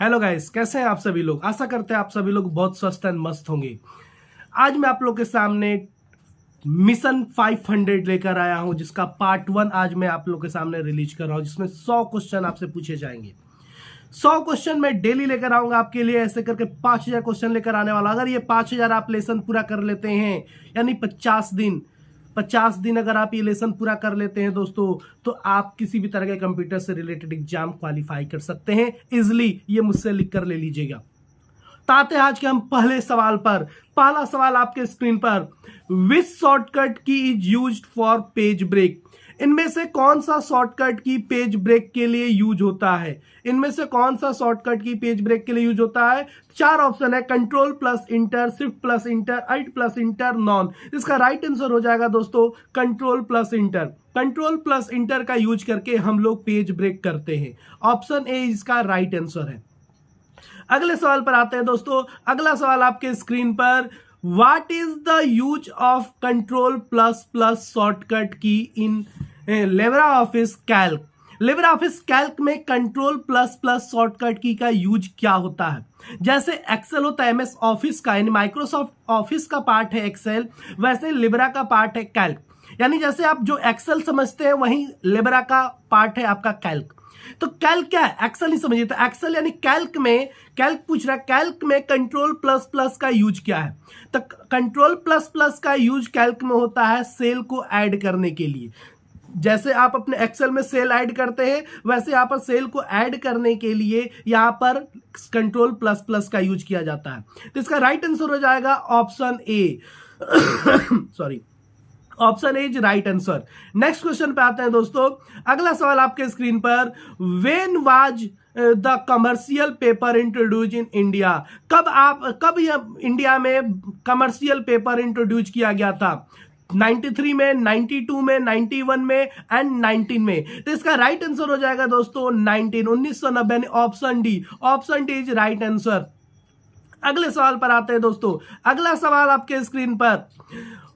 Hello guys, कैसे हैं आप सभी लोग। आशा करते हैं आप सभी लोग बहुत स्वस्थ एंड मस्त होंगे। आज मैं आप लोग के सामने मिशन 500 लेकर आया हूं, जिसका पार्ट 1 आज मैं आप लोग के सामने रिलीज कर रहा हूं, जिसमें 100 क्वेश्चन आपसे पूछे जाएंगे। 100 क्वेश्चन मैं डेली लेकर आऊंगा आपके लिए, ऐसे करके 5000 क्वेश्चन लेकर आने वाला। अगर ये 5000 आप लेसन पूरा कर लेते हैं, यानी 50 दिन अगर आप ये लेसन पूरा कर लेते हैं दोस्तों, तो आप किसी भी तरह के कंप्यूटर से रिलेटेड एग्जाम क्वालिफाई कर सकते हैं इजिली। ये मुझसे लिख कर ले लीजिएगा। तो आते हैं आज के हम पहले सवाल पर। पहला सवाल आपके स्क्रीन पर, which shortcut key is used for page break. इनमें से कौन सा शॉर्टकट की पेज ब्रेक के लिए यूज होता है? इनमें से कौन सा शॉर्टकट की पेज ब्रेक के लिए यूज होता है? 4 ऑप्शन है, control plus enter, shift plus enter, alt plus enter, none. इसका राइट आंसर हो जाएगा दोस्तों control plus enter. Control plus enter का यूज करके हम लोग पेज ब्रेक करते हैं। ऑप्शन ए इसका राइट आंसर है। अगले सवाल पर आते हैं दोस्तों। अगला सवाल आपके स्क्रीन पर, what is the use of control plus plus shortcut key in Libra office Calc. LibreOffice Calc में control plus plus shortcut key का यूज क्या होता है? जैसे एक्सेल होता है एमएस ऑफिस का, यानी माइक्रोसॉफ्ट ऑफिस का पार्ट है एक्सेल, वैसे लिब्रा का पार्ट है कैल्क। यानी जैसे आप जो एक्सेल समझते हैं वहीं लिब्रा का पार्ट है आपका कैल्क। तो कैल्क क्या है? एक्सेल नहीं समझिए, तो एक्सेल यानी कैल्क में, कैल्क पूछ रहा है कैल्क में कंट्रोल प्लस प्लस का यूज क्या है? तो कंट्रोल प्लस प्लस का यूज कैल्क में होता है सेल को ऐड करने के लिए। जैसे आप अपने एक्सेल में सेल ऐड करते हैं, वैसे यहां पर सेल को ऐड करने के लिए यहां पर कंट्रोल प्लस प्लस का यूज किया जाता है। तो इसका राइट आंसर हो जाएगा option A. Sorry, option A is right answer. Next question पे आते हैं दोस्तों। अगला सवाल आपके स्क्रीन पर, when was the commercial paper introduce in India. कब इंडिया में कमर्शियल पेपर इंट्रोड्यूस किया गया था? 93 में, 92 में, 91 में एंड 19 में। तो इसका राइट आंसर हो जाएगा दोस्तों 1990। Option D, option D is right answer. अगले सवाल पर आते हैं दोस्तों। अगला सवाल आपके स्क्रीन पर,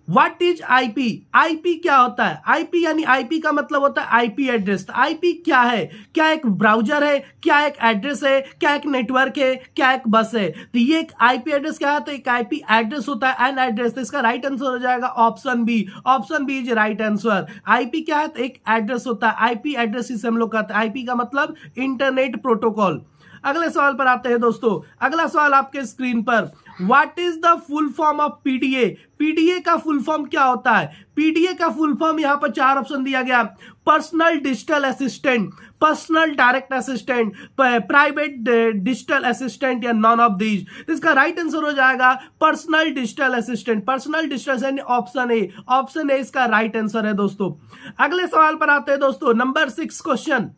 व्हाट इज आईपी। आईपी क्या होता है? आईपी यानी आईपी का मतलब होता है आईपी एड्रेस। आईपी क्या है? क्या एक ब्राउजर है, क्या एक एड्रेस है, क्या एक नेटवर्क है, क्या एक बस है? तो ये एक आईपी एड्रेस क्या है? तो एक आईपी एड्रेस होता है, एन एड्रेस। तो इसका राइट आंसर हो जाएगा option B. Option B is right answer. IP क्या है? तो एक एड्रेस होता है। आईपी एड्रेस इसे हम लोग कहते हैं। आईपी का मतलब इंटरनेट प्रोटोकॉल। अगले सवाल पर आते हैं दोस्तों। अगला सवाल आपके स्क्रीन पर, what is the full form of PDA. PDA का फुल फॉर्म क्या होता है? पीडीए का फुल फॉर्म यहां पर 4 ऑप्शन दिया गया, personal digital assistant, personal direct assistant, private digital assistant या नॉन ऑफ दीज। इसका राइट आंसर हो जाएगा personal digital assistant. Personal digital assistant option A. Option A इसका राइट आंसर है दोस्तों। अगले सवाल पर आते हैं दोस्तों। नंबर 6 क्वेश्चन,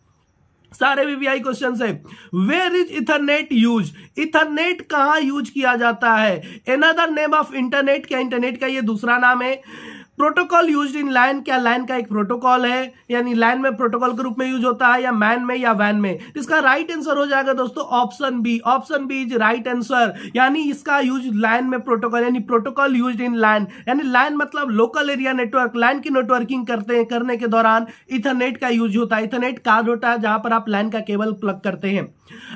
सारे वीवीआई क्वेश्चन है। Where is Ethernet use. Ethernet कहां यूज किया जाता है? अनदर नेम ऑफ इंटरनेट, क्या इंटरनेट का ये दूसरा नाम है? प्रोटोकॉल यूज्ड इन लाइन, क्या लाइन का एक प्रोटोकॉल है, यानी लाइन में प्रोटोकॉल के रूप में यूज होता है, या मैन में या वैन में? इसका राइट आंसर हो जाएगा दोस्तों option B. Option B is right answer. यानी इसका यूज लाइन में प्रोटोकॉल, यानी प्रोटोकॉल यूज्ड इन लाइन, यानी लाइन मतलब लोकल एरिया नेटवर्क, लाइन की नेटवर्किंग करने के दौरान इथरनेट का यूज होता है। इथरनेट कार्ड होता है जहां पर आप लाइन का केबल प्लग करते हैं।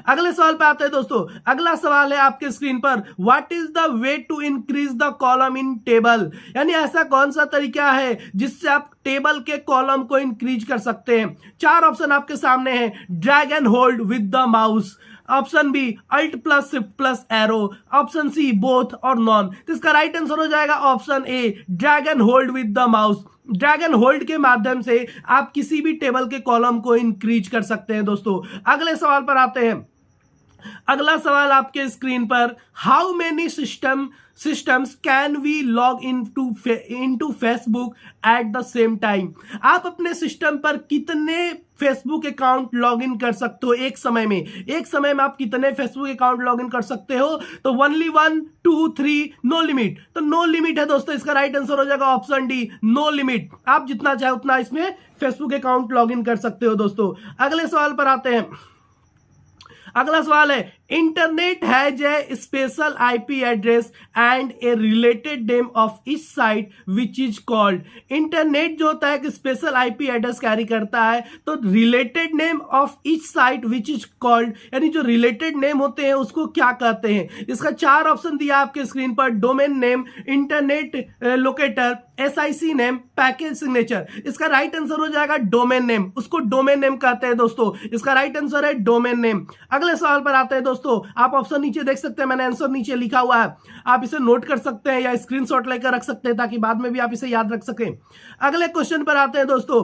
अगले सवाल पे आते हैं दोस्तों। अगला सवाल है आपके स्क्रीन पर, what is the way to increase the column in table. यानी ऐसा कौन सा तरीका है जिससे आप टेबल के कॉलम को इंक्रीज कर सकते हैं? 4 ऑप्शन आपके सामने हैं, drag and hold with the mouse, option B alt plus shift plus arrow, option C both और नॉन। तो इसका राइट आंसर हो जाएगा option A, drag and hold with the mouse. Drag and hold के माध्यम से आप किसी भी टेबल के कॉलम को इंक्रीज कर सकते हैं दोस्तों। अगले सवाल पर आते हैं। अगला सवाल आपके स्क्रीन पर, how many systems can we log into Facebook at the same time। आप अपने सिस्टम पर कितने फेसबुक अकाउंट लॉग इन कर सकते हो एक समय में? एक समय में आप कितने फेसबुक अकाउंट लॉग इन कर सकते हो? तो ओनली 1, 2, 3, नो लिमिट। तो नो लिमिट है दोस्तों। इसका राइट आंसर हो जाएगा ऑप्शन डी, नो लिमिट। आप जितना चाहे उतना इसमें फेसबुक अकाउंट लॉग इन कर सकते हो दोस्तों। अगले सवाल पर आते हैं। अगला सवाल है, internet has a special IP address and A related name of each site which is called. Internet जो होता है एक स्पेशल आईपी एड्रेस कैरी करता है, तो related name of each site which is called, यानी जो रिलेटेड नेम होते हैं उसको क्या कहते हैं। इसका 4 ऑप्शन दिया आपके स्क्रीन पर, domain name, internet locator, SIC name, package signature. इसका राइट आंसर हो जाएगा डोमेन नेम, उसको डोमेन नेम कहते हैं दोस्तों। इसका राइट आंसर है डोमेन नेम। अगले सवाल पर आते हैं दोस्तों, आप ऑप्शन नीचे देख सकते हैं, मैंने आंसर नीचे लिखा हुआ है, आप इसे नोट कर सकते हैं या स्क्रीनशॉट लेकर रख सकते हैं ताकि बाद में भी आप इसे याद रख सकें। अगले क्वेश्चन पर आते हैं दोस्तों,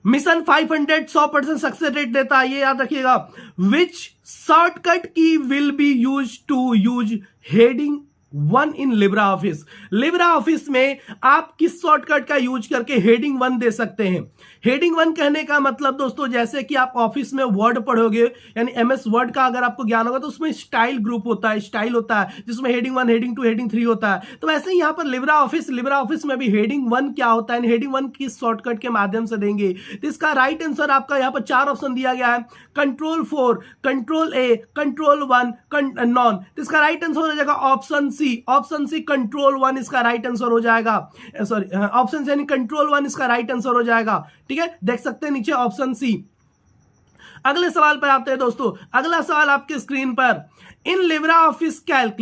मिशन 500 100% सक्सेस रेट देता है, ये याद रखिएगा। Which shortcut key will be use to use heading 1 in Libra Office. Libre Office में आप किस शॉर्टकट का यूज करके हेडिंग 1 दे सकते हैं। हेडिंग 1 कहने का मतलब दोस्तों, जैसे कि आप ऑफिस में वर्ड पढ़ोगे, यानी एमएस वर्ड का अगर आपको ज्ञान होगा तो उसमें स्टाइल ग्रुप होता है, स्टाइल होता है जिसमें हेडिंग 1, हेडिंग 2, हेडिंग 3 होता है। तो वैसे ही यहां पर लिब्रा ऑफिस में भी हेडिंग 1 क्या होता है, हेडिंग 1 किस शॉर्टकट के माध्यम से देंगे। तो इसका राइट आंसर आपका यहां पर 4 ऑप्शन दिया गया है, control 4, control A, control 1, none. तो इसका राइट आंसर हो जाएगा option C. Option C control 1 इसका राइट आंसर हो जाएगा। सॉरी, ऑप्शन सी यानी कंट्रोल 1 इसका राइट आंसर हो जाएगा। ठीक है, देख सकते हैं नीचे ऑप्शन सी। अगले सवाल पर आते हैं दोस्तों, अगला सवाल आपके स्क्रीन पर, इन लिब्रा ऑफिस कैल्क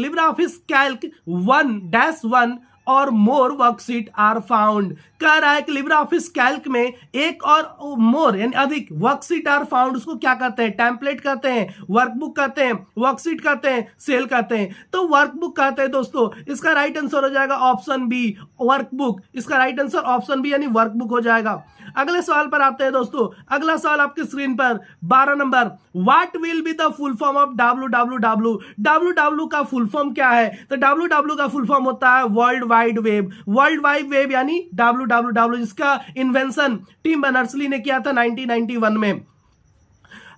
1-1 और मोर वर्कशीट आर फाउंड। कह रहा है कि लिब्रा ऑफिस कैल्क में एक और मोर यानी अधिक वर्कशीट आर फाउंड, उसको क्या कहते हैं, टेम्पलेट कहते हैं, वर्कबुक कहते हैं, वर्कशीट कहते हैं, सेल कहते हैं। तो वर्कबुक कहते हैं दोस्तों। इसका राइट आंसर हो जाएगा ऑप्शन बी, वर्कबुक। इसका राइट आंसर ऑप्शन बी यानी वर्कबुक हो जाएगा। अगले सवाल पर आते हैं दोस्तों, अगला सवाल आपके स्क्रीन पर 12 number, what will be the full form of www। www का फुल फॉर्म क्या है, तो www का फुल फॉर्म होता है world wide web. World wide web यानी www, जिसका इन्वेंशन टिम बर्नर्स-ली ने किया था 1991 में।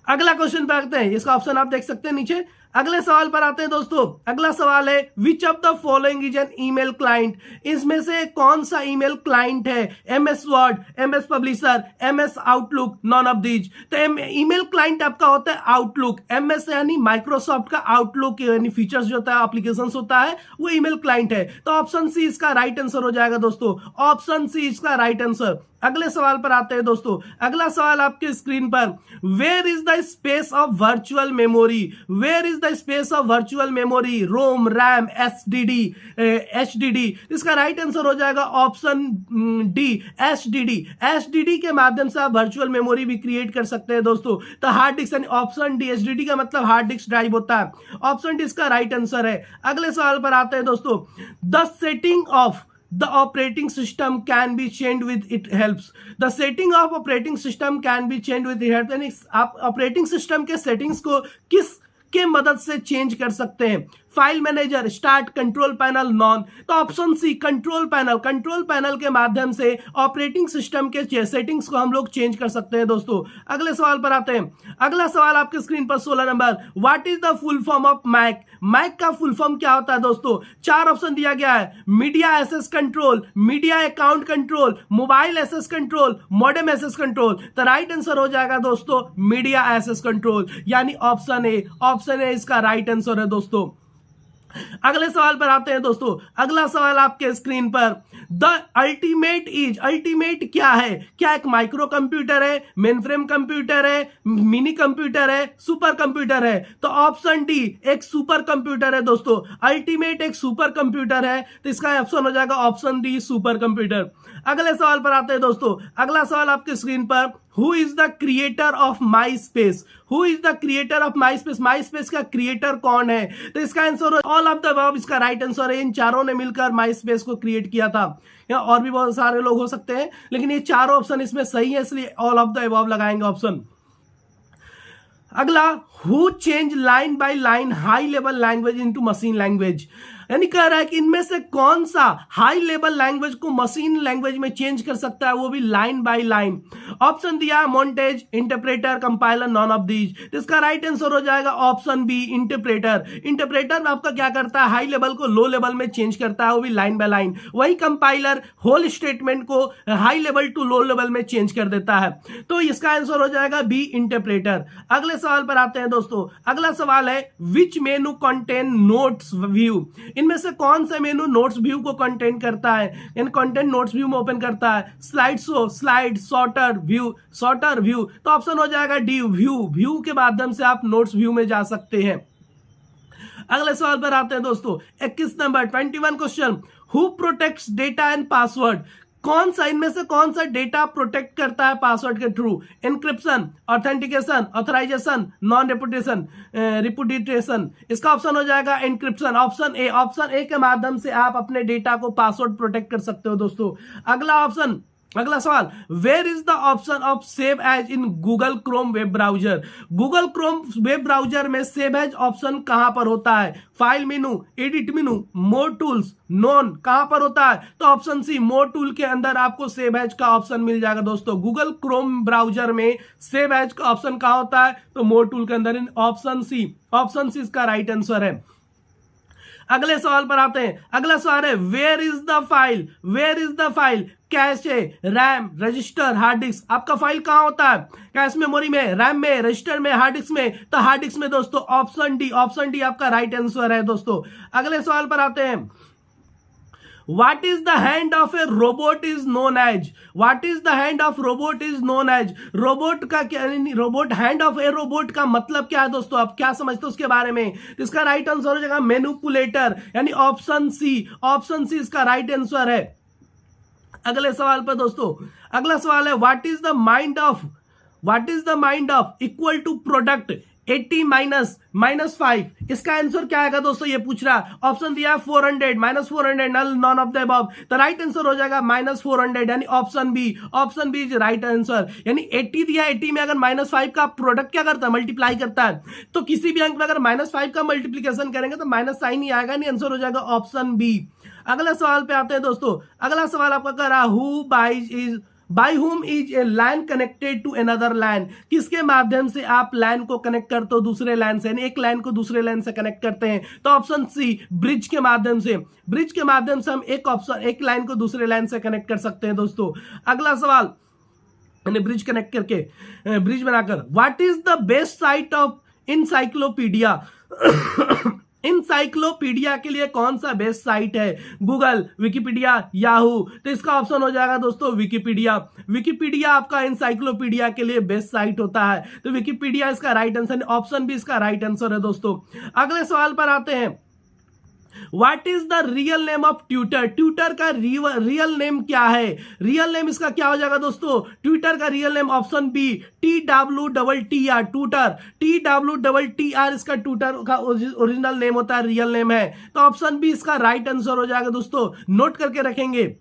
अगला क्वेश्चन पे आते हैं, इसका ऑप्शन आप देख सकते हैं नीचे। अगले सवाल पर आते हैं दोस्तों, अगला सवाल है, विच of the following is an email client. इसमें से कौन सा ईमेल क्लाइंट है, MS word, MS publisher, MS outlook, none of these. तो ईमेल क्लाइंट आपका होता है आउटलुक। एमएस यानी माइक्रोसॉफ्ट का आउटलुक यानी फीचर्स जो होता है, एप्लीकेशन होता है, वो ईमेल क्लाइंट है। तो ऑप्शन सी इसका राइट आंसर हो जाएगा दोस्तों, ऑप्शन सी इसका राइट आंसर। अगले सवाल पर आते हैं दोस्तों, अगला सवाल आपके स्क्रीन पर, where is the space of virtual memory. Where is the space of virtual memory, ROM, RAM, HDD. इसका राइट आंसर हो जाएगा ऑप्शन डी, एचडीडी। एचडीडी के माध्यम से आप वर्चुअल मेमोरी भी क्रिएट कर सकते हैं दोस्तों। तो हार्ड डिस्क यानी ऑप्शन डी, एचडीडी का मतलब हार्ड डिस्क ड्राइव होता है। ऑप्शन डी इसका राइट आंसर है। अगले सवाल पर आते हैं दोस्तों, the setting of the operating system can be changed with it helps। the setting of operating system can be changed with it helps, यानी आप ऑपरेटिंग सिस्टम के सेटिंग्स को किस के मदद से चेंज कर सकते हैं। File manager, start, control panel, none. तो option C control panel. Control panel के माध्यम से ऑपरेटिंग सिस्टम के सेटिंग्स को हम लोग चेंज कर सकते हैं दोस्तों। अगले सवाल पर आते हैं, अगला सवाल आपके स्क्रीन पर 16 number, what is the full form of MAC. MAC का फुल फॉर्म क्या होता है दोस्तों, 4 ऑप्शन दिया गया है, media access control, media account control, mobile access control, modem access control. तो राइट आंसर हो जाएगा दोस्तों मीडिया एसेस कंट्रोल यानी ऑप्शन ए। ऑप्शन ए इसका राइट आंसर है दोस्तों। अगले सवाल पर आते हैं दोस्तों, अगला सवाल आपके स्क्रीन पर, द अल्टीमेट इज। अल्टीमेट क्या है, क्या एक माइक्रो कंप्यूटर है, मेनफ्रेम कंप्यूटर है, मिनी कंप्यूटर है, सुपर कंप्यूटर है। तो ऑप्शन डी एक सुपर कंप्यूटर है दोस्तों। अल्टीमेट एक सुपर कंप्यूटर है, तो इसका ऑप्शन हो जाएगा ऑप्शन डी, सुपर कंप्यूटर। अगले सवाल पर आते हैं दोस्तों, अगला सवाल आपके स्क्रीन पर, who is the creator of my space. Who is the creator of my space. My space का क्रिएटर कौन है, तो इसका answer all of the above इसका राइट आंसर है। इन चारों ने मिलकर माई स्पेस को क्रिएट किया था। यहाँ और भी बहुत सारे लोग हो सकते हैं, लेकिन ये चारों ऑप्शन इसमें सही है, इसलिए ऑल ऑफ द अबव लगाएंगे ऑप्शन। अगला, who change line by line high level language into machine language. यानी कह रहा है कि इनमें से कौन सा हाई लेवल लैंग्वेज को मशीन लैंग्वेज में चेंज कर सकता है, वो भी लाइन बाय लाइन। ऑप्शन दिया montage, interpreter, compiler, none of these. इसका राइट आंसर हो जाएगा ऑप्शन बी इंटरप्रेटर। इंटरप्रेटर आपका क्या करता है, हाई लेवल को लो लेवल में चेंज करता है, वो भी लाइन बाय लाइन। वही कंपाइलर होल स्टेटमेंट को high level to low level में चेंज कर देता है। तो इसका आंसर हो जाएगा बी इंटरप्रेटर। अगले सवाल पर आते हैं दोस्तों। अगला सवाल है विच मेनू कंटेन नोट्स व्यू। इनमें से कौन सा मेनू नोट्स व्यू को कंटेन करता है, यानी कंटेंट नोट्स व्यू में ओपन करता है। Slide show, slide, sorter view, sorter view. तो ऑप्शन हो जाएगा डी व्यू। व्यू के माध्यम से आप नोट्स व्यू में जा सकते हैं। अगले सवाल पर आते हैं दोस्तों। 21 number 21 question, who protects data and password. कौन सा इनमें से कौन सा डेटा प्रोटेक्ट करता है पासवर्ड के through. Encryption, authentication, authorization, non repudiation. इसका ऑप्शन हो जाएगा encryption, option A. Option A के माध्यम से आप अपने डेटा को पासवर्ड प्रोटेक्ट कर सकते हो दोस्तों। अगला सवाल, where is the option of save as in Google Chrome web browser. Google Chrome web browser में सेव एज ऑप्शन कहां पर होता है। File menu, edit menu, more tools, none, कहां पर होता है। तो ऑप्शन सी मोर टूल के अंदर आपको सेव एज का ऑप्शन मिल जाएगा दोस्तों। गूगल क्रोम ब्राउजर में सेव एज का ऑप्शन कहां होता है, तो मोर टूल के अंदर। ऑप्शन सी इसका राइट आंसर है। अगले सवाल पर आते हैं। अगला सवाल है where is the file. Cache, RAM, register, hard disk. आपका फाइल कहां होता है, कैश मेमोरी में, रैम में, रजिस्टर में, हार्ड डिस्क में। तो हार्ड डिस्क में दोस्तों ऑप्शन डी आपका राइट आंसर है दोस्तों। अगले सवाल पर आते हैं। What is the hand of a robot is known as? What is the hand of robot is known as? Robot का क्या, robot, hand of A robot का मतलब क्या है दोस्तों, आप क्या समझते हो उसके बारे में। तो इसका राइट आंसर हो जाएगा मैनिपुलेटर, यानी ऑप्शन सी इसका राइट आंसर है। अगले सवाल पर दोस्तों, अगला सवाल है what is the mind of equal to product 80 minus 5। इसका आंसर क्या आएगा दोस्तों, ये पूछ रहा है। ऑप्शन दिया 400, -400, नॉन ऑफ द अबव। तो राइट आंसर हो जाएगा -400, यानी option B is right answer. यानी 80 दिया, 80 में अगर -5 का प्रोडक्ट क्या करता है, मल्टीप्लाई करता है। तो किसी भी अंक में अगर -5 का मल्टीप्लीकेशन करेंगे तो माइनस साइन ही आएगा, नहीं आंसर हो जाएगा ऑप्शन बी। अगला सवाल पे आते हैं दोस्तों। अगला सवाल आपका कह रहा है by whom is a LAN connected to another LAN. किसके माध्यम से आप लैन को कनेक्ट करते हो दूसरे लैन से, यानी एक लैन को दूसरे लैन से कनेक्ट करते हैं। तो ऑप्शन सी ब्रिज के माध्यम से हम एक लाइन को दूसरे लाइन से कनेक्ट कर सकते हैं दोस्तों। अगला सवाल, यानी ब्रिज कनेक्ट करके, ब्रिज बनाकर। What is the best site of encyclopedia. Encyclopedia के लिए कौन सा बेस्ट साइट है, गूगल, विकिपीडिया, याहू। तो इसका ऑप्शन हो जाएगा दोस्तों विकिपीडिया आपका इंसाइक्लोपीडिया के लिए बेस्ट साइट होता है। तो विकिपीडिया इसका राइट आंसर, ऑप्शन बी इसका राइट आंसर है दोस्तों। अगले सवाल पर आते हैं। What is the real name of Twitter. Twitter का रियल नेम क्या है, रियल नेम इसका क्या हो जाएगा दोस्तों। ट्विटर का real name option B TWTR, Twitter, TWTR इसका ट्विटर का ओरिजिनल नेम होता है, रियल नेम है। तो ऑप्शन बी इसका राइट आंसर हो जाएगा दोस्तों, नोट करके रखेंगे।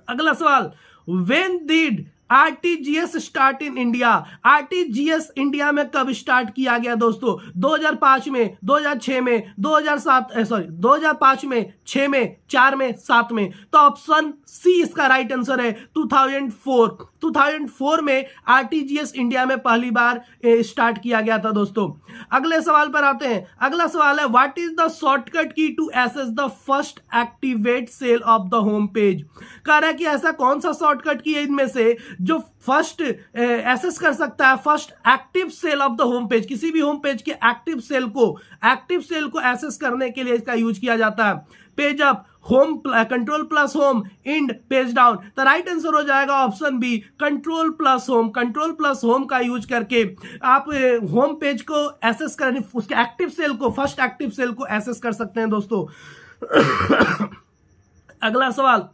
अगला सवाल, when did RTGS start in India. RTGS India में कब स्टार्ट किया गया दोस्तों, 2005 में, 2006 में, 2005 में, 6 में, 4 में, 7 में। तो ऑप्शन सी इसका राइट आंसर है 2004 में आरटीजीएस इंडिया में पहली बार स्टार्ट किया गया था दोस्तों। अगले सवाल पर आते हैं। अगला सवाल है what is the shortcut key to access the first activate cell of the home page. कह रहा है कि ऐसा कौन सा शॉर्टकट की है इनमें से जो फर्स्ट एक्सेस कर सकता है first active cell of the home page. किसी भी होम पेज के एक्टिव सेल को एक्सेस करने के लिए इसका यूज किया जाता है। Page up, home, control plus home, end, page down. तो राइट आंसर हो जाएगा option B control plus home. Control plus home का यूज करके आप होम पेज को एक्सेस करने, उसके एक्टिव सेल को, फर्स्ट एक्टिव सेल को एक्सेस कर सकते हैं दोस्तों। अगला सवाल,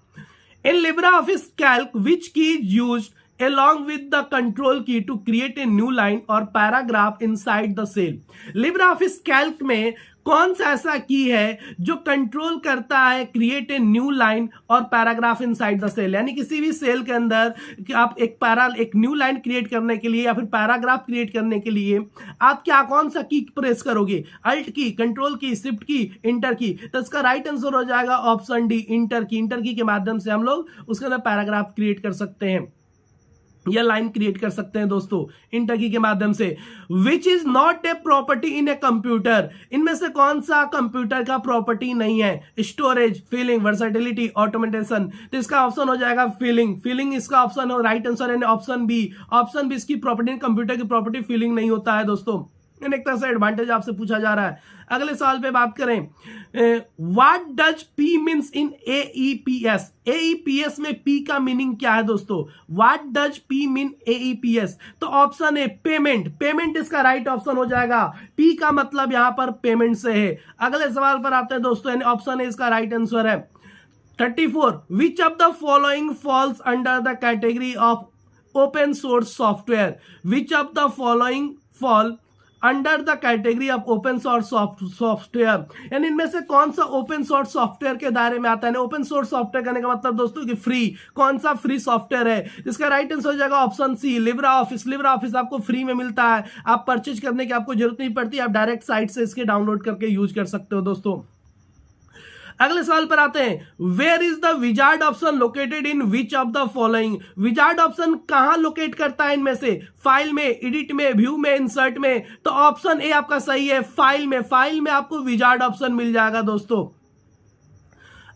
इन लिब्रियोफिस कैल्क विच की is used along with the control key to create a new line or paragraph inside the cell। LibreOffice Calc में कौन सा ऐसा की है जो कंट्रोल करता है क्रिएट ए न्यू लाइन और पैराग्राफ इनसाइड द सेल, यानी किसी भी सेल के अंदर कि आप एक न्यू लाइन क्रिएट करने के लिए या फिर पैराग्राफ क्रिएट करने के लिए आप क्या कौन सा की प्रेस करोगे, अल्ट की, कंट्रोल की, शिफ्ट की, इंटर की। तो इसका राइट आंसर हो जाएगा ऑप्शन डी, इंटर की। इंटर की के माध्यम से हम लोग उसके अंदर पैराग्राफ क्रिएट कर सकते हैं या लाइन क्रिएट कर सकते हैं दोस्तों, इंटर की के माध्यम से। Which is not a property in a computer, इनमें से कौन सा कंप्यूटर का प्रॉपर्टी नहीं है? Storage, feeling, versatility, automation. तो इसका ऑप्शन हो जाएगा फीलिंग। फीलिंग इसका ऑप्शन हो, राइट आंसर है ऑप्शन बी। ऑप्शन बी इसकी प्रॉपर्टी, कंप्यूटर की प्रॉपर्टी फीलिंग नहीं होता है दोस्तों। एक तरह से एडवांटेज आपसे पूछा जा रहा है। अगले सवाल पे बात करें, what does P means in AEPS. AEPS में पी का मीनिंग क्या है दोस्तों? What does P mean AEPS? तो ऑप्शन ए पेमेंट, पेमेंट इसका राइट ऑप्शन हो जाएगा। पी का मतलब यहां पर पेमेंट से है। अगले सवाल पर आते हैं दोस्तों, यानी ऑप्शन ए इसका राइट आंसर है। 34, विच of the following falls under the category of open source software. Which of the following fall under the category of open source software, यानी इनमें से कौन सा ओपन सोर्स सॉफ्टवेयर के दायरे में आता है? ओपन सोर्स सॉफ्टवेयर कहने का मतलब दोस्तों कि फ्री, कौन सा फ्री सॉफ्टवेयर है? इसका राइट आंसर हो जाएगा option C, Libre Office. Libre Office आपको फ्री में मिलता है, आप परचेज करने की आपको जरूरत नहीं पड़ती, आप डायरेक्ट साइट से इसके डाउनलोड करके यूज कर सकते हो दोस्तों। अगले सवाल पर आते हैं, where is the wizard option located in which of the following. Wizard option कहां लोकेट करता है इनमें से? फाइल में, एडिट में, व्यू में, इंसर्ट में। तो ऑप्शन ए आपका सही है, फाइल में। फाइल में आपको विजार्ड ऑप्शन मिल जाएगा दोस्तों।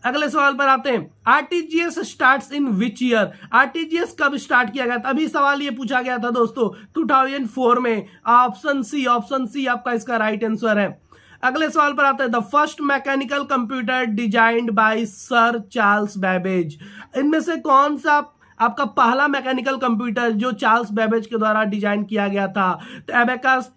अगले सवाल पर आते हैं, RTGS starts in which year. RTGS कब स्टार्ट किया गया था? अभी सवाल ये पूछा गया था दोस्तों 2004 में। ऑप्शन सी, ऑप्शन सी आपका इसका राइट आंसर है। अगले सवाल पर आता है, the first mechanical computer designed bye sir Charles Babbage. इनमें से कौन सा आपका पहला मैकेनिकल कंप्यूटर जो चार्ल्स बैबेज के द्वारा डिजाइन किया गया था? तो abacus,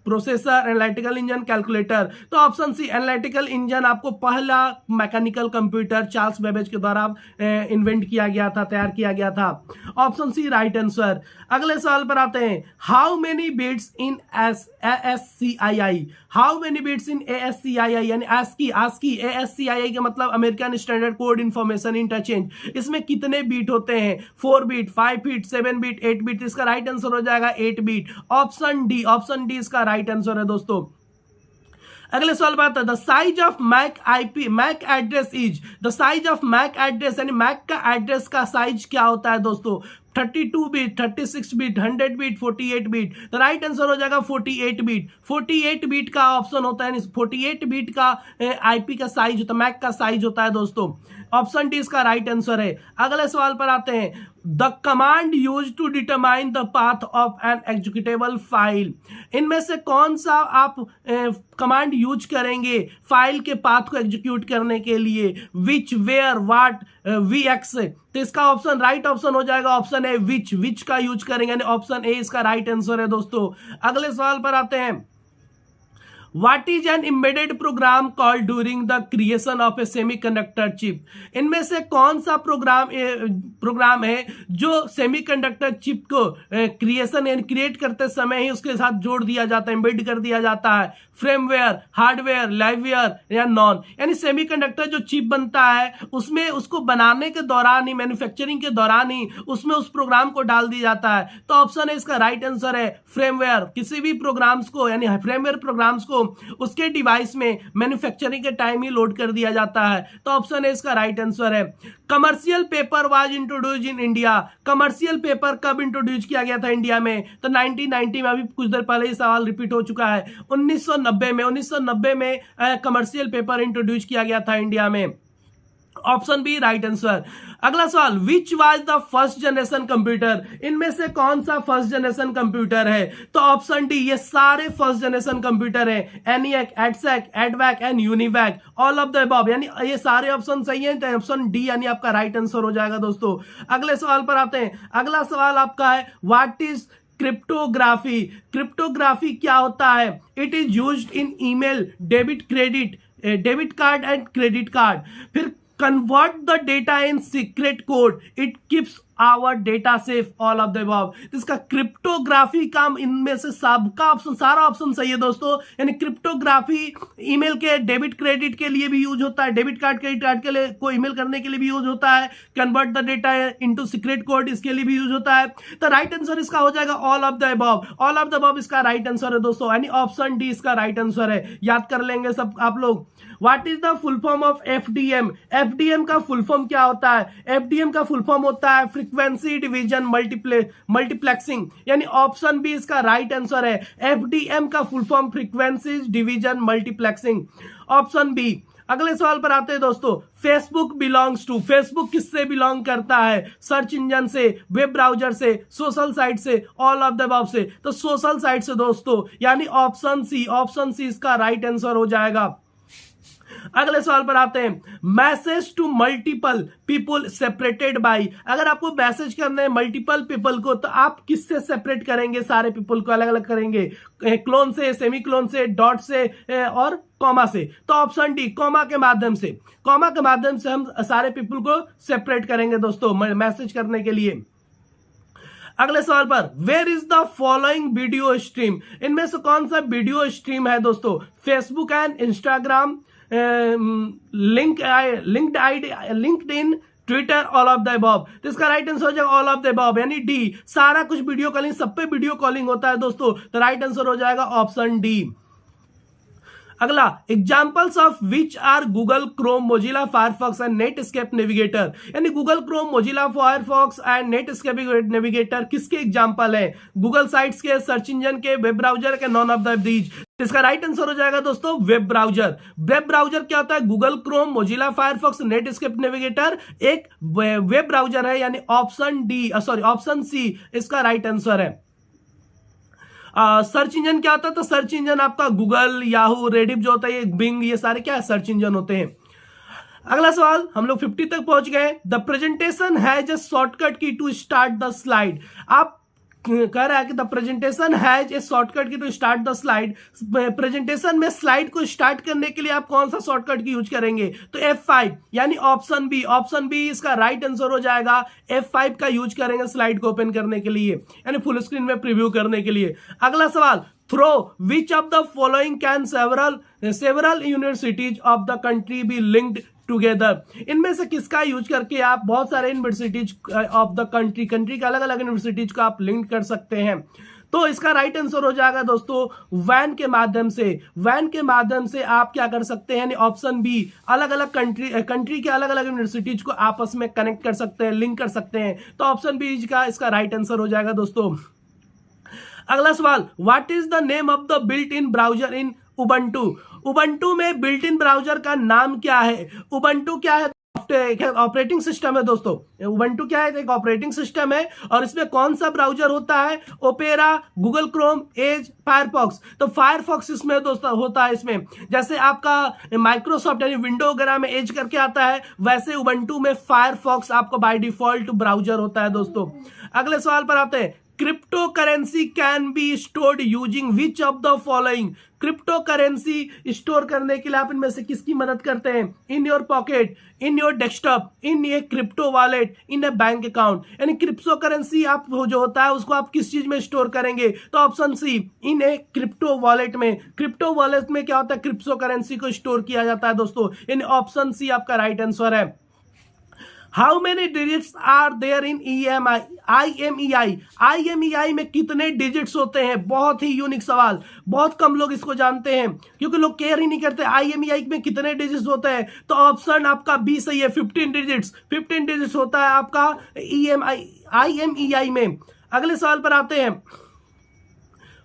processor, analytical engine, calculator. तो ऑप्शन सी एनालिटिकल इंजन आपको पहला मैकेनिकल कंप्यूटर चार्ल्स बेबेज के द्वारा इन्वेंट किया गया था, तैयार किया गया था। Option C right answer. अगले सवाल पर आते हैं, how many bits in ASCII। How many bits in ASCII, यानी ASCII ASCII का मतलब American standard code information interchange. इसमें कितने बीट होते हैं? 4 बीट, 5 बीट, 7 बीट, 8 बीट। इसका राइट आंसर हो जाएगा 8 bit. Option D, option D इसका राइट आंसर है दोस्तों। अगले सवाल पर आता है, the size of MAC address is. The size of MAC address, यानी मैक का एड्रेस का साइज क्या होता है दोस्तों? 32 बीट, 36 बीट, 100 बीट, 48 बीट। तो राइट आंसर हो जाएगा 48 बीट। 48 बीट का ऑप्शन होता है, 48 बीट का आईपी का साइज होता है, मैक का साइज होता है दोस्तों। ऑप्शन डी इसका राइट आंसर है। अगले सवाल पर आते हैं, the command use to determine the path of an executable file. इनमें से कौन सा आप कमांड यूज करेंगे फाइल के पाथ को एग्जीक्यूट करने के लिए? Which, where, what, V X. तो इसका ऑप्शन राइट ऑप्शन हो जाएगा ऑप्शन ए, विच का यूज करेंगे, यानी ऑप्शन ए इसका राइट आंसर है दोस्तों। अगले सवाल पर आते हैं, What is an embedded program called during the creation of a semiconductor chip? इनमें से कौन सा प्रोग्राम है जो सेमीकंडक्टर चिप को क्रिएशन यानी क्रिएट करते समय ही उसके साथ जोड़ दिया जाता है, एम्बेड कर दिया जाता है? फ्रेमवेयर, हार्डवेयर, लाइववेयर या नॉन। यानी सेमीकंडक्टर जो चिप बनता है उसमें उसको बनाने के दौरान ही, मैन्युफैक्चरिंग के दौरान ही उसमें उस प्रोग्राम को डाल दिया जाता है। तो ऑप्शन है इसका राइट आंसर है फ्रेमवेयर। किसी भी प्रोग्राम्स को यानी फ्रेमवेयर प्रोग्राम्स को उसके डिवाइस में मैन्युफैक्चरिंग के टाइम ही लोड कर दिया जाता है। तो ऑप्शन है इसका राइट आंसर है। Commercial paper was introduced in India. Commercial paper कब इंट्रोड्यूस किया गया था इंडिया में? तो 1990 में, अभी कुछ देर पहले ही सवाल रिपीट हो चुका है। 1990 में कमर्शियल पेपर इंट्रोड्यूस किया गया था इंडिया में। Option B right answer. अगला सवाल, which was the first generation computer. इनमें से कौन सा फर्स्ट जनरेशन कंप्यूटर है? तो ऑप्शन डी, ये सारे फर्स्ट जनरेशन कंप्यूटर है। ENIAC, EDSAC, एडवैक and UNIVAC, all of the above, यानी ये सारे ऑप्शन सही हैं। तो ऑप्शन डी यानी आपका राइट आंसर हो जाएगा दोस्तों। अगले सवाल पर आते हैं। अगला सवाल आपका है, व्हाट इज क्रिप्टोग्राफी। क्रिप्टोग्राफी क्या होता है? It is used in email, debit card and credit card. फिर convert the data in secret code, it keeps our data safe, all of the above. इसका क्रिप्टोग्राफी काम, इनमें से सबका ऑप्शन, सारा ऑप्शन सही है दोस्तों। यानी क्रिप्टोग्राफी ईमेल के डेबिट क्रेडिट के लिए भी यूज होता है, डेबिट कार्ड क्रेडिट कार्ड के लिए को ईमेल करने के लिए भी यूज होता है, convert the data into secret code इसके लिए भी यूज होता है। तो राइट आंसर इसका हो जाएगा all of the above. All of the above इसका राइट आंसर है दोस्तों, यानी ऑप्शन डी इसका राइट आंसर है। याद कर लेंगे सब आप लोग। What is the full form of FDM? FDM का फुल फॉर्म क्या होता है? एफडीएम का फुल फॉर्म होता है फ्रीक्वेंसी डिवीजन मल्टीप्लेक्सिंग, यानी ऑप्शन बी इसका राइट आंसर है। एफडीएम का full form frequency division multiplexing, option B. अगले सवाल पर आते हैं दोस्तों। फेसबुक बिलोंग्स टू, फेसबुक किससे बिलोंग करता है? सर्च इंजन से, वेब ब्राउजर से, सोशल साइट से, ऑल ऑफ द अबव से? तो सोशल साइट से दोस्तों, यानी ऑप्शन सी, ऑप्शन सी इसका राइट आंसर हो जाएगा। अगले सवाल पर आते हैं। Message to multiple people separated by, अगर आपको मैसेज करना है मल्टीपल पीपल को, तो आप किससे सेपरेट करेंगे? सारे पीपल को अलग अलग करेंगे, क्लोन से, सेमी क्लोन से, डॉट से और कॉमा से। तो ऑप्शन डी, कॉमा के माध्यम से, कॉमा के माध्यम से हम सारे पीपल को सेपरेट करेंगे दोस्तों मैसेज करने के लिए। अगले सवाल पर, where is the following video stream? इनमें से कौन सा वीडियो स्ट्रीम है दोस्तों? Facebook and Instagram, LinkedIn, Twitter, all of the above? तो इसका राइट आंसर हो जाएगा ऑल ऑफ द अबव, यानी डी। सारा कुछ वीडियो कॉलिंग, सब पे वीडियो कॉलिंग होता है दोस्तों, तो राइट आंसर हो जाएगा ऑप्शन डी। अगला, examples of which are Google Chrome, Mozilla Firefox and Netscape Navigator? यानी Google Chrome, Mozilla Firefox and Netscape Navigator किसके एग्जाम्पल है? गूगल साइट्स के, सर्च इंजन के, वेब ब्राउजर के, नॉन ऑफ द दीज? इसका right answer हो जाएगा दोस्तों वेब ब्राउजर। वेब ब्राउजर क्या होता है? Google Chrome, Mozilla Firefox, Netscape Navigator एक वेब ब्राउजर है, यानी option D, sorry option C इसका राइट आंसर है। सर्च इंजन क्या होता है? तो सर्च इंजन आपका गूगल, याहू, रेडिफ जो होता है, बिंग, ये सारे क्या है? सर्च इंजन होते हैं। अगला सवाल, हम लोग 50 तक पहुंच गए। The presentation has a shortcut key to start the slide. आप कह रहा है कि the presentation has a shortcut key to start the slide. Presentation में स्लाइड को स्टार्ट करने के लिए आप कौन सा शॉर्टकट की यूज करेंगे? तो F5, यानी ऑप्शन बी, ऑप्शन बी इसका राइट आंसर हो जाएगा। F5 का यूज करेंगे स्लाइड को ओपन करने के लिए, यानी फुल स्क्रीन में प्रीव्यू करने के लिए। अगला सवाल, through which of the following can several universities of the country be linked together? इनमें से किसका यूज करके आप बहुत सारे यूनिवर्सिटीज ऑफ द कंट्री के अलग अलग यूनिवर्सिटीज को आप लिंक कर सकते हैं? तो इसका राइट आंसर हो जाएगा दोस्तों वैन के माध्यम से। वैन के माध्यम से आप क्या कर सकते हैं? ऑप्शन बी, अलग अलग कंट्री के अलग अलग यूनिवर्सिटीज को आपस में कनेक्ट कर सकते हैं, लिंक कर सकते हैं। तो ऑप्शन बी का इसका राइट आंसर हो जाएगा दोस्तों। अगला सवाल, what is the name of the built in browser in Ubuntu? Ubuntu में बिल्ट इन ब्राउजर का नाम क्या है? उबंटू क्या है? ऑपरेटिंग सिस्टम है दोस्तों। उबंटू क्या है? एक ऑपरेटिंग सिस्टम है, और इसमें कौन सा ब्राउजर होता है? Opera, Google Chrome, Edge, Firefox. तो फायरफॉक्स इसमें दोस्तों होता है। इसमें जैसे आपका माइक्रोसॉफ्ट यानी विंडो वगैरह में एज करके आता है, वैसे उबंटू में फायरफॉक्स आपको बाय डिफॉल्ट ब्राउजर होता है दोस्तों। अगले सवाल पर आते हैं। Crypto currency can be stored using which of the following? Crypto currency store करने के लिए आप इनमें से किसकी मदद करते हैं? In your pocket, in your desktop, in A crypto wallet, in A bank account. यानी क्रिप्टो करेंसी आप जो होता है उसको आप किस चीज में स्टोर करेंगे? तो ऑप्शन सी, इन ए क्रिप्टो वॉलेट में। क्रिप्टो वॉलेट में क्या होता है? क्रिप्टो करेंसी को स्टोर किया जाता है दोस्तों, यानी ऑप्शन सी आपका राइट आंसर है। How many digits are there in IMEI? IMEI में कितने डिजिट्स होते हैं? बहुत ही यूनिक सवाल, बहुत कम लोग इसको जानते हैं, क्योंकि लोग केयर ही नहीं करते IMEI में कितने डिजिट्स होते हैं। तो ऑप्शन आपका बी सही है, 15 डिजिट्स। 15 डिजिट्स होता है आपका IMEI में। अगले सवाल पर आते हैं।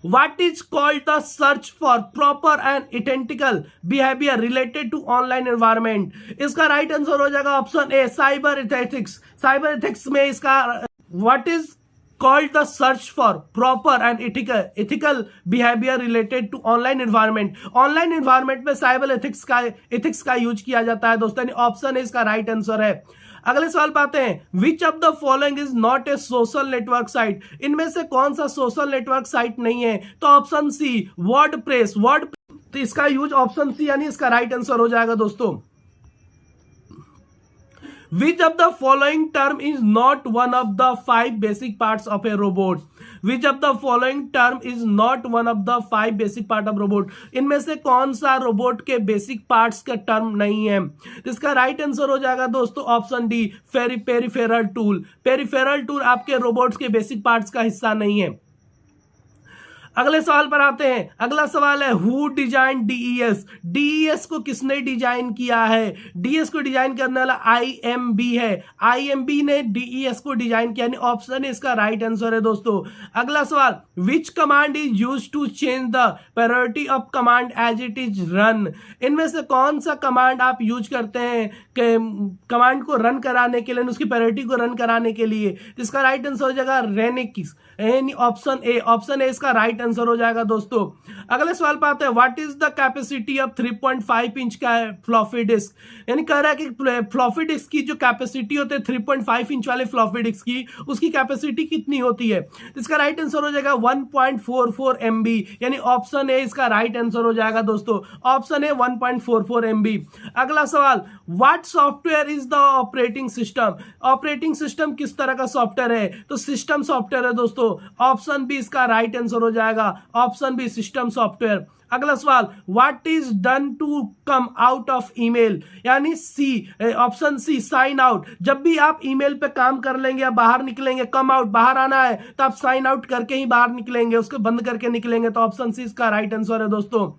What is called the search for proper and identical behavior related to online environment? इसका राइट आंसर हो जाएगा ऑप्शन ए, साइबर एथिक्स। साइबर एथिक्स में इसका what is called the search for proper and ethical behavior related to online environment? Online environment में cyber ethics का use किया जाता है दोस्तों, ऑप्शन ए इसका राइट आंसर है। अगले सवाल पे आते हैं। Which of the following is not A social network site? इनमें से कौन सा सोशल नेटवर्क साइट नहीं है? तो ऑप्शन सी, वर्डप्रेस। तो इसका यूज ऑप्शन सी, यानी इसका राइट आंसर हो जाएगा दोस्तों। Which of the following term is not one of the 5 basic parts of a robot? Which of the following term is not one of the 5 basic part of robot? इनमें से कौन सा robot के basic parts का term नहीं है? इसका right answer हो जाएगा दोस्तों option D, peripheral tool. Peripheral tool आपके रोबोट्स के बेसिक पार्ट्स का हिस्सा नहीं है। अगले सवाल पर आते हैं। अगला सवाल है हु डिजाइन डीईएस? डीईएस को किसने डिजाइन किया है? डीईएस को डिजाइन करने वाला आईएमबी है। आईएमबी ने डीईएस को डिजाइन किया, यानी ऑप्शन इसका राइट आंसर है दोस्तों। अगला सवाल, which command is use to change the priority of command as it is run? इनमें से कौन सा कमांड आप यूज करते हैं कमांड को रन कराने के लिए, उसकी प्रायोरिटी को रन कराने के लिए? इसका राइट आंसर हो जाएगा रेनिक्स, यानी ऑप्शन ए। ऑप्शन ए इसका राइट आंसर हो जाएगा दोस्तों। अगले सवाल पर आते हैं। What is the capacity of 3.5 inch का फ्लॉपी डिस्क? यानी कह रहा है कि फ्लॉपी डिस्क की जो कैपेसिटी होती है 3.5 इंच वाले फ्लॉपी डिस्क की, उसकी कैपेसिटी कितनी होती है? इसका राइट आंसर हो जाएगा 1.44 MB, यानी ऑप्शन ए इसका राइट आंसर हो जाएगा दोस्तों। Option A 1.44 MB। अगला सवाल, what software is the operating system? Operating system किस तरह का सॉफ्टवेयर है? तो सिस्टम सॉफ्टवेयर है दोस्तों। ऑप्शन बी इसका राइट आंसर हो जाएगा, ऑप्शन बी सिस्टम सॉफ्टवेयर। अगला सवाल, what is done to come out of email? यानी C, option C sign out. जब भी आप ईमेल पे काम कर लेंगे या बाहर निकलेंगे, कम आउट बाहर आना है, तो आप साइन आउट करके ही बाहर निकलेंगे, उसको बंद करके निकलेंगे। तो ऑप्शन सी इसका राइट आंसर है दोस्तों।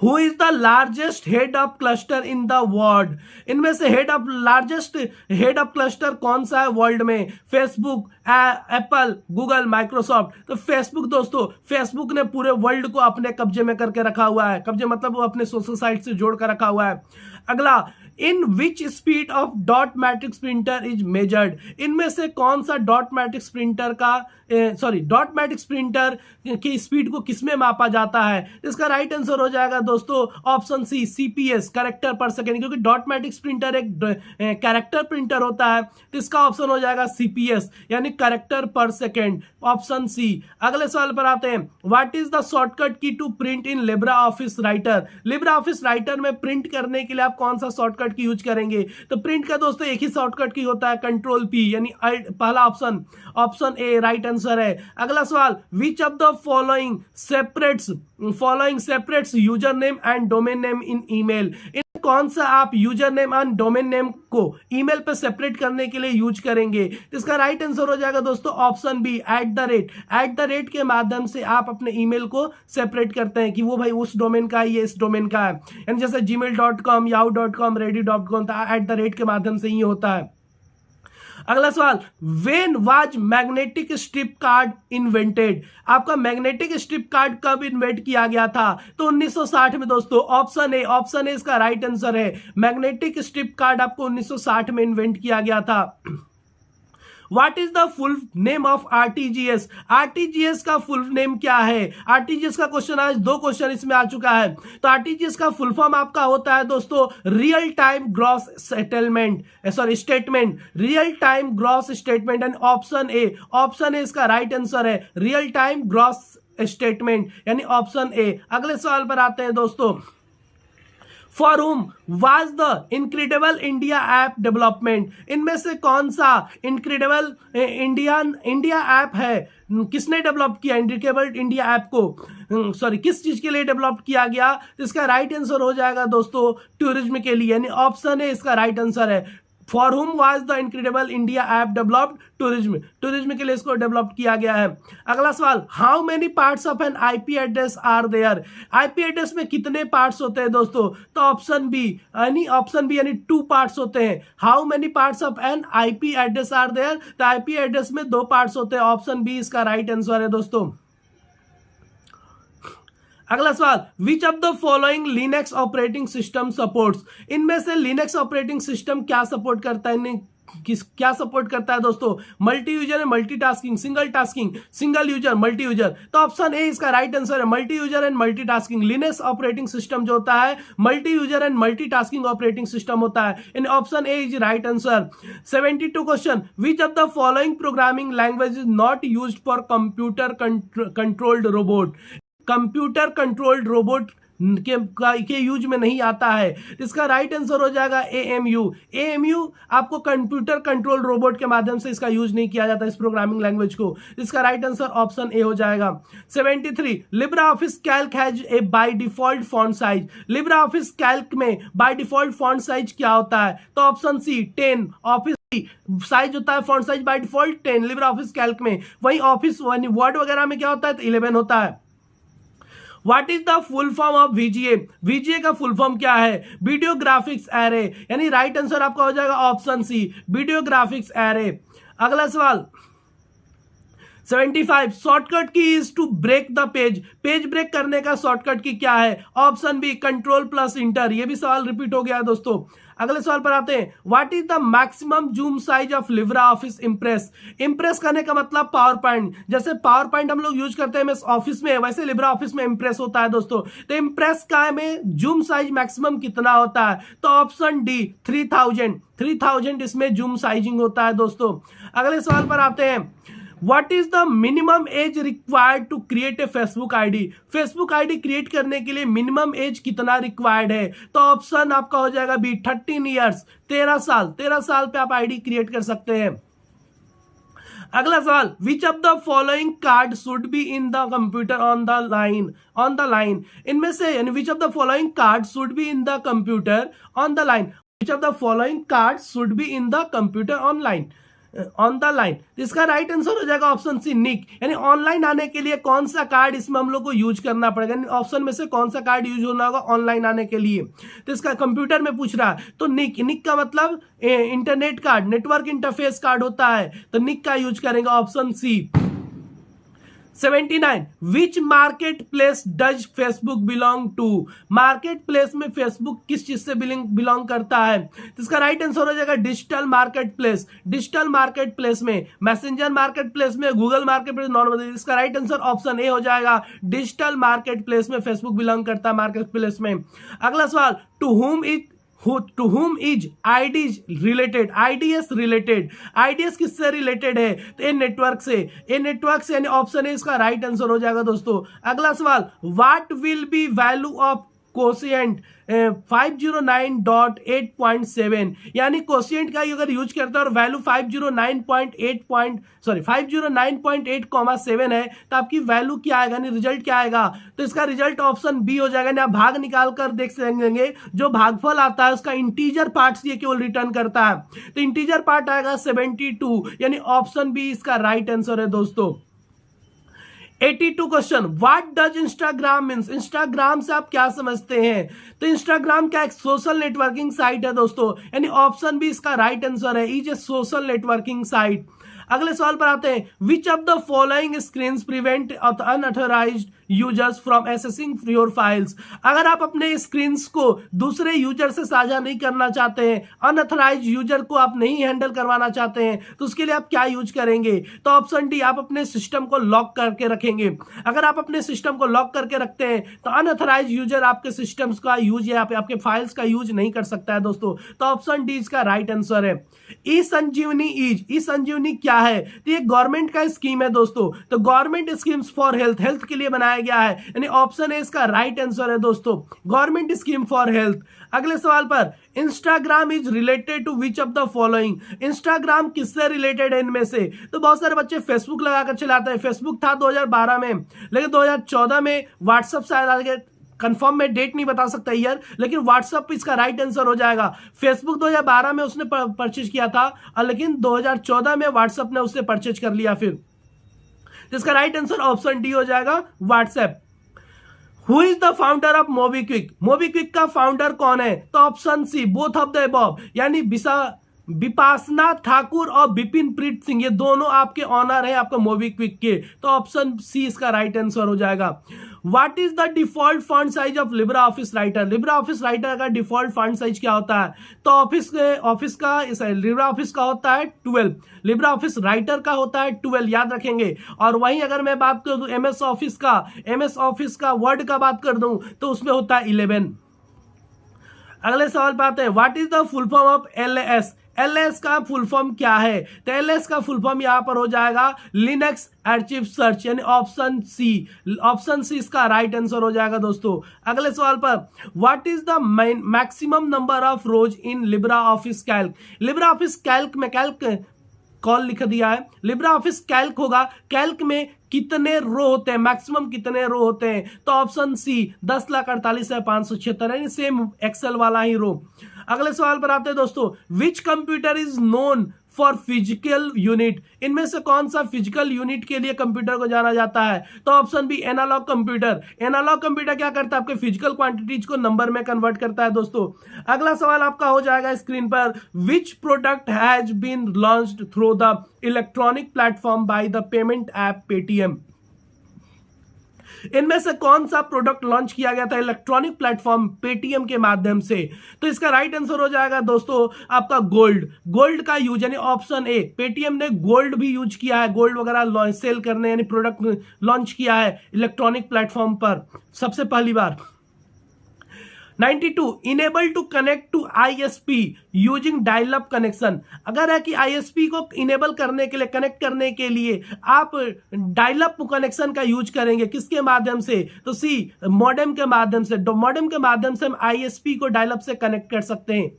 Who is the largest head of cluster in the world? इनमें से लार्जेस्ट हेड ऑफ क्लस्टर कौन सा है वर्ल्ड में? Facebook, Apple, Google, Microsoft. तो फेसबुक दोस्तों, फेसबुक ने पूरे वर्ल्ड को अपने कब्जे में करके रखा हुआ है। कब्जे मतलब वो अपने सोशल साइट से जोड़ कर रखा हुआ है। अगला, in which speed of dot matrix printer is measured? इनमें से कौन सा डॉट मैट्रिक्स प्रिंटर की स्पीड को किसमें मापा जाता है? इसका राइट आंसर हो जाएगा दोस्तों ऑप्शन सी, सीपीएस, कैरेक्टर पर सेकेंड, क्योंकि डॉट मैट्रिक्स प्रिंटर एक कैरेक्टर प्रिंटर होता है। तो इसका ऑप्शन हो जाएगा सीपीएस, यानी कैरेक्टर पर सेकेंड, ऑप्शन सी। अगले सवाल पर आते हैं। What is the shortcut key to print in Libra Office Writer? Libre Office Writer में प्रिंट करने के लिए आप कौन सा शॉर्टकट की यूज करेंगे? तो प्रिंट का दोस्तों एक ही शॉर्टकट की होता है, कंट्रोल पी, यानी पहला option, option A right answer है। अगला सवाल, which of the following separates user name and domain name in email? कौन सा आप user name and domain name को ईमेल पे सेपरेट करने के लिए यूज करेंगे? इसका राइट आंसर हो जाएगा दोस्तों option B, at the rate के माध्यम से आप अपने ईमेल को सेपरेट करते हैं कि वो भाई उस डोमेन का है, ये इस डोमेन का है। यानी जैसे gmail.com, yahoo.com, reddit.com, eight the rate के माध्यम से ही होता है। अगला सवाल, when was magnetic strip card invented? आपका मैग्नेटिक स्ट्रिप कार्ड कब इन्वेंट किया गया था? तो 1960 में दोस्तों। ऑप्शन ए इसका राइट आंसर है। मैग्नेटिक स्ट्रिप कार्ड आपको 1960 में इन्वेंट किया गया था। What is the full name of RTGS? RTGS का फुल नेम क्या है? आरटीजीएस का क्वेश्चन आज 2 क्वेश्चन इसमें आ चुका है। तो आरटीजीएस का फुल फॉर्म आपका होता है दोस्तों real time gross statement, real time gross statement. And option A इसका राइट आंसर है, रियल टाइम ग्रॉस स्टेटमेंट, यानी ऑप्शन ए। अगले सवाल पर आते हैं दोस्तों। For whom was the incredible India app development? इनमें से कौन सा इनक्रेडिबल इंडिया ऐप है, किसने डेवलप किया? इनक्रेडिबल इंडिया ऐप को किस चीज के लिए डेवलप किया गया? इसका राइट आंसर हो जाएगा दोस्तों टूरिज्म के लिए, यानी ऑप्शन ए इसका राइट आंसर है। For whom was the incredible India app developed? Tourism के लिए इसको डेवलप किया गया है। अगला सवाल, how many parts of an IP address are there? IP address में कितने पार्ट्स होते हैं दोस्तों? तो ऑप्शन बी यानी 2 पार्ट्स होते हैं। How many parts of an IP address are there? तो आईपी एड्रेस में 2 पार्ट्स होते हैं। ऑप्शन बी इसका राइट आंसर है दोस्तों। अगला सवाल, which of the following Linux operating system supports? इनमें से लिनक्स ऑपरेटिंग सिस्टम क्या सपोर्ट करता है? क्या सपोर्ट करता है दोस्तों? Multi user and multitasking, single tasking, single user, multi user. तो ऑप्शन ए इसका राइट आंसर है, multi user and multitasking. Linux operating system जो होता है multi user and multitasking operating system होता है। In option A is right answer. 72 question, which of the following programming language is not used for computer controlled robot? Computer controlled robot के use में नहीं आता है। इसका राइट आंसर हो जाएगा AMU। AMU आपको कंप्यूटर कंट्रोल रोबोट के माध्यम से इसका यूज नहीं किया जाता, इस प्रोग्रामिंग लैंग्वेज को। इसका राइट आंसर ऑप्शन ए हो जाएगा। 73 Libra office Calc has a by default font size. Libra office Calc में बाय डिफॉल्ट फॉन्ट साइज क्या होता है? तो ऑप्शन सी 10। ऑफिस साइज होता है font size by default 10 Libra office Calc में। वहीं ऑफिस वर्ड वगैरह में क्या होता है? तो 11 होता है। What is the full form of VGA? VGA का फुल फॉर्म क्या है? Video graphics array. यानी राइट आंसर आपका हो जाएगा option C video graphics array. अगला सवाल 75 shortcut key is to break the page. Page break करने का शॉर्टकट की क्या है? Option B Ctrl+Enter। ये भी सवाल रिपीट हो गया है दोस्तों। अगले सवाल पर आते हैं। What is the maximum zoom size of Libra office impress? Impress करने का मतलब पावर पॉइंट। जैसे पावर पॉइंट हम लोग यूज करते हैं MS ऑफिस में, वैसे लिब्रा ऑफिस में इम्प्रेस होता है दोस्तों। तो इम्प्रेस का में जूम साइज मैक्सिमम कितना होता है? तो ऑप्शन डी 3000 इसमें जूम साइजिंग होता है दोस्तों। अगले सवाल पर आते हैं। What is the minimum age required to create a Facebook ID? Facebook ID create करने के लिए मिनिमम एज कितना रिक्वायर्ड है? तो ऑप्शन आपका हो जाएगा बी 13 ईयर्स। 13 साल पे आप आईडी क्रिएट कर सकते हैं। अगला सवाल which of the following card should be in the computer on the line. इनमें से विच of the following card should be in the computer on the line. Which of the following card should be in the computer on the line. इसका right answer हो जाएगा option सी निक। यानी online आने के लिए कौन सा कार्ड इसमें हम लोग को यूज करना पड़ेगा? ऑप्शन में से कौन सा कार्ड यूज होना होगा ऑनलाइन आने के लिए? तो इसका कंप्यूटर में पूछ रहा है तो निक का मतलब internet card, network interface card होता है। तो निक का यूज करेंगे option C. 79 which market place does Facebook belong to? Market place में फेसबुक किस चीज से बिलोंग करता है? तो इसका राइट आंसर हो जाएगा digital market place. Digital market place में, मैसेंजर मार्केट प्लेस में, गूगल मार्केट प्लेस, नॉर्मल। इसका राइट आंसर ऑप्शन ए हो जाएगा डिजिटल मार्केट प्लेस में फेसबुक बिलोंग करता है मार्केट प्लेस में। अगला सवाल to whom is IDs related? IDS related। IDS किससे रिलेटेड है? तो ए नेटवर्क से यानी ऑप्शन है इसका राइट आंसर हो जाएगा दोस्तों। अगला सवाल what will be value of quotient 509.8.7। यानी कोशिएंट का अगर यूज करते हैं और वैल्यू 509.8.7 है तो आपकी वैल्यू क्या आएगा, यानी रिजल्ट क्या आएगा? तो इसका रिजल्ट ऑप्शन बी हो जाएगा। आप भाग निकाल कर देख सकेंगे, जो भागफल आता है उसका इंटीजर पार्ट ये केवल रिटर्न करता है। तो इंटीजर पार्ट आएगा 72, यानी ऑप्शन बी इसका राइट आंसर है दोस्तों। 82 question what does Instagram means? Instagram से आप क्या समझते हैं? तो इंस्टाग्राम क्या एक सोशल नेटवर्किंग साइट है दोस्तों, यानी ऑप्शन बी इसका राइट आंसर है, is a social networking site. अगले सवाल पर आते हैं। Which of the following screen prevent unauthorised users from accessing your files? अगर आप अपने स्क्रीन को दूसरे यूजर से साझा नहीं करना चाहते हैं, अनऑथराइज्ड यूजर को आप नहीं हैंडल करवाना चाहते हैं, तो उसके लिए आप क्या यूज करेंगे? तो ऑप्शन डी आप अपने सिस्टम को लॉक करके रखेंगे। अगर आप अपने सिस्टम को लॉक करके रखते हैं तो अनऑथराइज्ड यूजर आपके सिस्टम्स का यूज या आपके फाइल्स का यूज नहीं कर सकता है दोस्तों। तो ऑप्शन डी इसका राइट आंसर है। ई संजीवनी क्या है? तो ये गवर्नमेंट का स्कीम है दोस्तों। तो गवर्नमेंट स्कीम्स फॉर हेल्थ के लिए बनाया गया है, यानी ऑप्शन है इसका राइट आंसर है दोस्तों, गवर्नमेंट स्कीम फॉर हेल्थ। अगले सवाल पर Instagram is related to which of the following? Instagram किससे रिलेटेड है इनमें से? तो बहुत सारे बच्चे फेसबुक लगाकर चलाते हैं। फेसबुक था 2012 में, लेकिन 2014 में व्हाट्सएप शायद आ गया। कंफर्म में डेट नहीं बता सकता ईयर, लेकिन व्हाट्सएप इसका राइट आंसर हो जाएगा। फेसबुक 2012 में उसने परचेज किया था, लेकिन 2014 में व्हाट्सएप ने उससे परचेज कर लिया फिर। जिसका राइट आंसर ऑप्शन डी हो जाएगा WhatsApp. Who is the founder of MobiKwik? MobiKwik का फाउंडर कौन है? तो option C both of the above, यानी विपासना ठाकुर और बिपिन प्रीत सिंह, ये दोनों आपके ऑनर है आपका मोबीक्विक के। तो ऑप्शन सी इसका राइट आंसर हो जाएगा। What is the default font size of Libra Office Writer? Libre Office writer का डिफॉल्ट फॉन्ट साइज क्या होता है? तो लिब्रा ऑफिस का होता है 12, लिब्रा ऑफिस राइटर का होता है 12, याद रखेंगे। और वहीं अगर मैं बात कर दूं एमएस ऑफिस का वर्ड का बात कर दूं तो उसमें होता है 11। अगले सवाल पे आते हैं। What is the full form of LAS? LS का फुल फॉर्म क्या है? तो LS का फुल फॉर्म यहां पर हो जाएगा लिनक्स आर्चिव सर्च, यानी ऑप्शन सी। ऑप्शन सी इसका राइट आंसर हो जाएगा दोस्तों। अगले सवाल पर, what is the maximum number of rose in Libra office Calc? LibreOffice Calc में, कैल्क कॉल लिख दिया है, लिब्रा ऑफिस कैल्क होगा, कैल्क में कितने रो होते हैं, मैक्सिमम कितने रो होते हैं? तो ऑप्शन सी 10,48,576, यानी सेम एक्सेल वाला ही रो। अगले सवाल पर आते हैं दोस्तों, which computer is known for physical unit? इनमें से कौन सा फिजिकल यूनिट के लिए कंप्यूटर को जाना जाता है? तो option B analog computer. Analog computer क्या करता है? आपके फिजिकल क्वांटिटीज को नंबर में कन्वर्ट करता है दोस्तों। अगला सवाल आपका हो जाएगा स्क्रीन पर, which product has been launched through the electronic platform by the payment app Paytm? इनमें से कौन सा प्रोडक्ट लॉन्च किया गया था इलेक्ट्रॉनिक प्लेटफॉर्म पेटीएम के माध्यम से? तो इसका राइट आंसर हो जाएगा दोस्तों आपका गोल्ड। गोल्ड का यूज, यानी ऑप्शन ए, पेटीएम ने गोल्ड भी यूज किया है, गोल्ड वगैरह सेल करने, यानी प्रोडक्ट लॉन्च किया है इलेक्ट्रॉनिक प्लेटफॉर्म पर सबसे पहली बार। 92, enable to connect to ISP using dial up connection. अगर है कि ISP को इनेबल करने के लिए, कनेक्ट करने के लिए आप डायल अप कनेक्शन का यूज करेंगे, किसके माध्यम से? तो सी मॉडेम के माध्यम से। मॉडेम के माध्यम से हम ISP को डायल अप से कनेक्ट कर सकते हैं।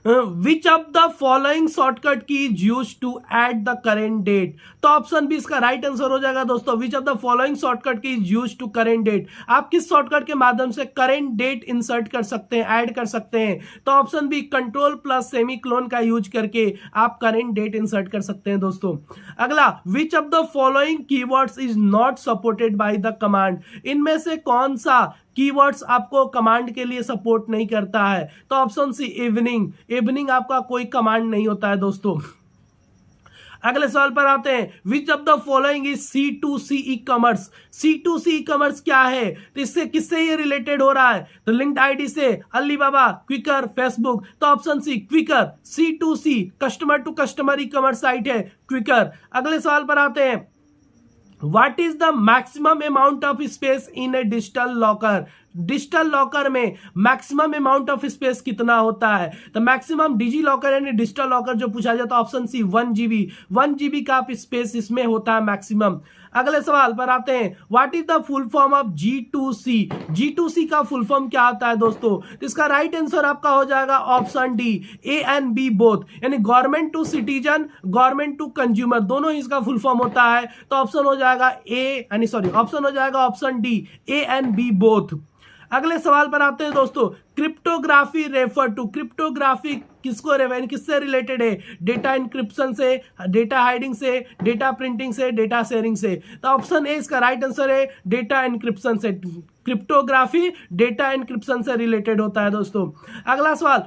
Which of the following shortcut key is use to add the current date? तो ऑप्शन बी इसका राइट आंसर हो जाएगा दोस्तों। Which of the following shortcut key is use to current date? आप किस शॉर्टकट के माध्यम से करेंट डेट इंसर्ट कर सकते हैं, ऐड कर सकते हैं? तो ऑप्शन बी कंट्रोल प्लस सेमीक्लोन का यूज करके आप करेंट डेट इंसर्ट कर सकते हैं दोस्तों। अगला, विच of the following keywords is not supported by the command? इनमें से कौन सा कीवर्ड्स आपको कमांड के लिए सपोर्ट नहीं करता है? तो ऑप्शन सी इवनिंग। इवनिंग आपका कोई कमांड नहीं होता है दोस्तों। अगले सवाल पर आते हैं, which of the following is C2C e commerce? C2C e commerce क्या है? तो इससे किससे ये रिलेटेड हो रहा है? तो लिंक्ड आईडी से, अलीबाबा, क्विकर, फेसबुक। तो option C Quikr. C2C customer to customer e commerce site है क्विकर। अगले सवाल पर आते हैं, What is the maximum amount of space in a digital locker? Digital locker में मैक्सिमम अमाउंट ऑफ स्पेस कितना होता है? तो मैक्सिमम डिजी लॉकर यानी डिजिटल लॉकर जो पूछा जाता है, ऑप्शन सी 1 GB। 1 GB का स्पेस इसमें होता है मैक्सिमम। अगले सवाल पर आते हैं, what is the full form of G2C? G2C का फुल फॉर्म क्या होता है दोस्तों? इसका राइट आंसर आपका हो जाएगा option D A and B both, यानी government to citizen, government to consumer, दोनों ही इसका फुल फॉर्म होता है। तो ऑप्शन हो जाएगा ऑप्शन हो जाएगा option D A and B both. अगले सवाल पर आते हैं दोस्तों, क्रिप्टोग्राफी रेफर टू? क्रिप्टोग्राफी किसको रेफर, किससे रिलेटेड है? डेटा इंक्रिप्शन से, डेटा हाइडिंग से, डेटा प्रिंटिंग से, डेटा शेयरिंग से। तो ऑप्शन ए इसका राइट आंसर है डेटा इंक्रिप्शन से। क्रिप्टोग्राफी डेटा इंक्रिप्शन से रिलेटेड होता है दोस्तों। अगला सवाल,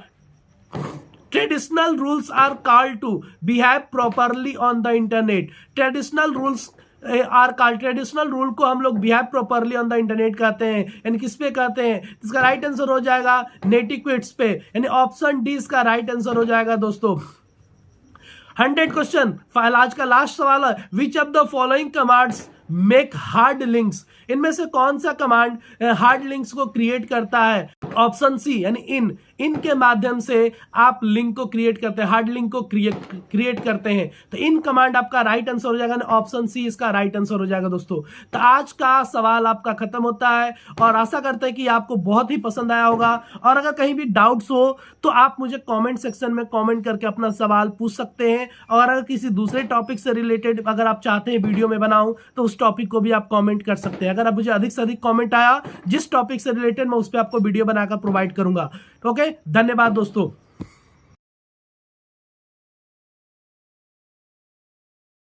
traditional rules are called to behave properly on the internet. Traditional rules traditional rule को हम लोग behave properly on the internet कहते हैं, यानी किस पे कहते हैं? इसका राइट आंसर हो जाएगा नेटिक्वेट्स पे, यानी ऑप्शन डी इसका राइट आंसर हो जाएगा दोस्तों। 100 क्वेश्चन, आज का लास्ट सवाल है, विच of the following commands make hard links? इनमें से कौन सा कमांड हार्ड लिंक्स को क्रिएट करता है? ऑप्शन सी यानी इन के माध्यम से आप लिंक को क्रिएट करते हैं, हार्ड लिंक को क्रिएट करते हैं। तो इन कमांड आपका राइट आंसर हो जाएगा, ऑप्शन सी इसका राइट आंसर हो जाएगा दोस्तों। तो आज का सवाल आपका खत्म होता है और आशा करते हैं कि आपको बहुत ही पसंद आया होगा। और अगर कहीं भी डाउट्स हो तो आप मुझे कमेंट सेक्शन में कमेंट करके अपना सवाल पूछ सकते हैं। और अगर किसी दूसरे टॉपिक से रिलेटेड अगर आप चाहते हैं वीडियो में बनाऊं तो उस टॉपिक को भी आप कमेंट कर सकते हैं। अगर आप मुझे अधिक से अधिक कमेंट आया जिस टॉपिक से रिलेटेड, मैं उस पर आपको वीडियो बनाकर प्रोवाइड करूंगा। ओके, धन्यवाद दोस्तों।